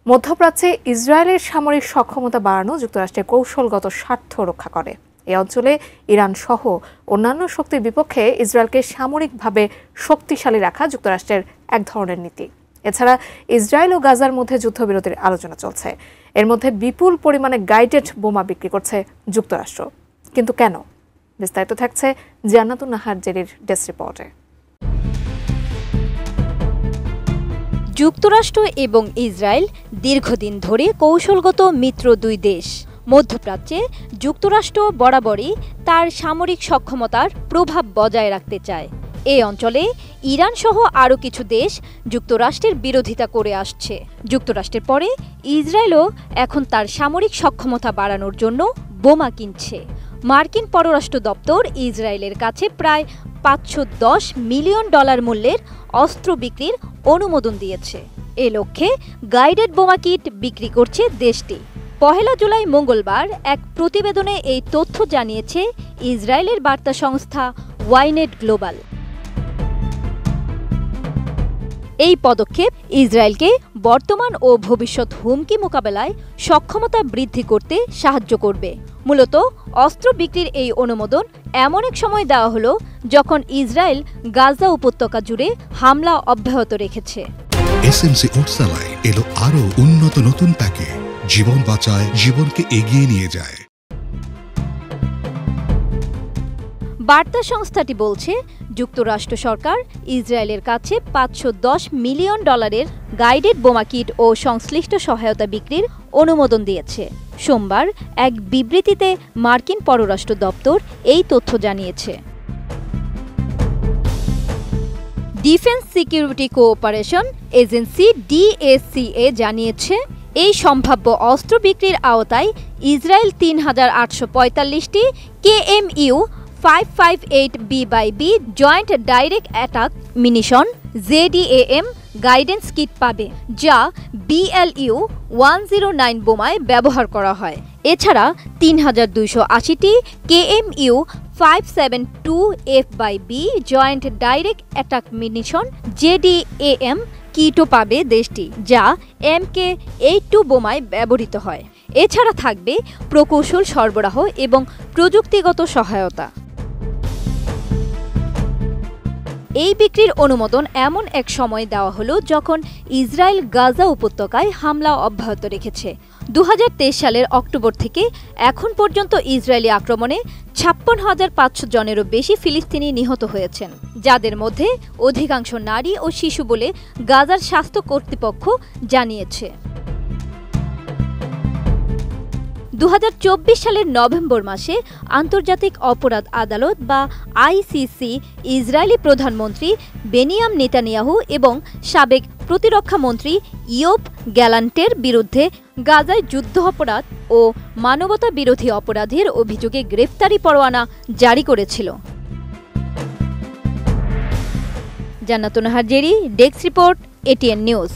মধ্যপ্রাচ্যে ইসরায়েলের সামরিক সক্ষমতা বাড়ানো যুক্তরাষ্ট্রের কৌশলগত স্বার্থ রক্ষা করে। এই অঞ্চলে ইরান সহ অন্যান্য শক্তির বিপক্ষে ইসরায়েলকে সামরিকভাবে শক্তিশালী রাখা যুক্তরাষ্ট্রের এক ধরনের নীতি। এছাড়া ইসরায়েল ও গাজার মধ্যে যুদ্ধবিরতির আলোচনা চলছে। এর মধ্যে বিপুল পরিমাণে গাইডেড বোমা বিক্রি করছে যুক্তরাষ্ট্র। কিন্তু কেন? বিস্তারিত থাকছে জান্নাতুন নাহার জেরির ডেস্ক রিপোর্টে। যুক্তরাষ্ট্র এবং ইসরায়েল দীর্ঘদিন ধরে কৌশলগত মিত্র দুই দেশ। মধ্যপ্রাচ্যে যুক্তরাষ্ট্র বরাবরই তার সামরিক সক্ষমতার প্রভাব বজায় রাখতে চায়। এই অঞ্চলে ইরান সহ আরও কিছু দেশ যুক্তরাষ্ট্রের বিরোধিতা করে আসছে। যুক্তরাষ্ট্রের পরে ইসরায়েলও এখন তার সামরিক সক্ষমতা বাড়ানোর জন্য বোমা কিনছে। মার্কিন পররাষ্ট্র দপ্তর ইসরায়েলের কাছে প্রায় $510 মিলিয়ন মূল্যের অস্ত্র বিক্রির অনুমোদন দিয়েছে। এ লক্ষ্যে গাইডেড বোমা কিট বিক্রি করছে দেশটি। 1 জুলাই মঙ্গলবার এক প্রতিবেদনে এই তথ্য জানিয়েছে ইসরায়েলের বার্তা সংস্থা ওয়াইনেট গ্লোবাল। এই পদক্ষেপ ইসরায়েলকে বর্তমান ও ভবিষ্যৎ হুমকি মোকাবেলায় সক্ষমতা বৃদ্ধি করতে সাহায্য করবে। মূলত অস্ত্র বিক্রির এই অনুমোদন এমন এক সময় দেওয়া হলো যখন ইসরায়েল গাজা উপত্যকা জুড়ে হামলা অব্যাহত রেখেছে। এসএমসি ওটসালাই এলো আরো উন্নত নতুন প্যাকে, জীবন বাঁচায়, জীবনকে এগিয়ে নিয়ে যায়। বার্তা সংস্থাটি বলছে, যুক্তরাষ্ট্র সরকার ইসরায়েলের কাছে $510 মিলিয়ন গাইডেড বোমা কিট ও সংশ্লিষ্ট সহায়তা বিক্রির অনুমোদন দিয়েছে। সোমবার এক বিবৃতিতে মার্কিন পররাষ্ট্র দপ্তর এই তথ্য জানিয়েছে। Defence security cooperation agency DSCA জানিয়েছে, এই সম্ভাব্য অস্ত্র বিক্রির আওতায় ইসরায়েল 3845টি KMU 558B/B joint direct attack munition JDAM guidance kit পাবে, যা BLU 109 বোমায় ব্যবহার করা হয়। এছাড়া 3280টি KMU 572F/B joint direct attack munition JDAM কিটও পাবে দেশটি, যা MK82 বোমায় ব্যবহৃত হয়। এছাড়া থাকবে প্রকৌশল সরবরাহ এবং প্রযুক্তিগত সহায়তা। এই বিক্রির অনুমোদন এমন এক সময় দেওয়া হলো যখন ইসরায়েল গাজা উপত্যকায় হামলা অব্যাহত রেখেছে। 2023 সালের অক্টোবর থেকে এখন পর্যন্ত ইসরায়েলি আক্রমণে 56,500 জনেরও বেশি ফিলিস্তিনি নিহত হয়েছেন, যাদের মধ্যে অধিকাংশ নারী ও শিশু বলে গাজার স্বাস্থ্য কর্তৃপক্ষ জানিয়েছে। 2024 সালের নভেম্বর মাসে আন্তর্জাতিক অপরাধ আদালত বা ICC ইসরায়েলি প্রধানমন্ত্রী বেনিয়াম নেতানিয়াহু এবং সাবেক প্রতিরক্ষা মন্ত্রী ইয়োব গ্যালান্টের বিরুদ্ধে গাজায় যুদ্ধ অপরাধ ও মানবতা বিরোধী অপরাধের অভিযোগে গ্রেফতারি পরোয়ানা জারি করেছিল। জান্নাতুন Nahar Jerry, desk report, ATN news.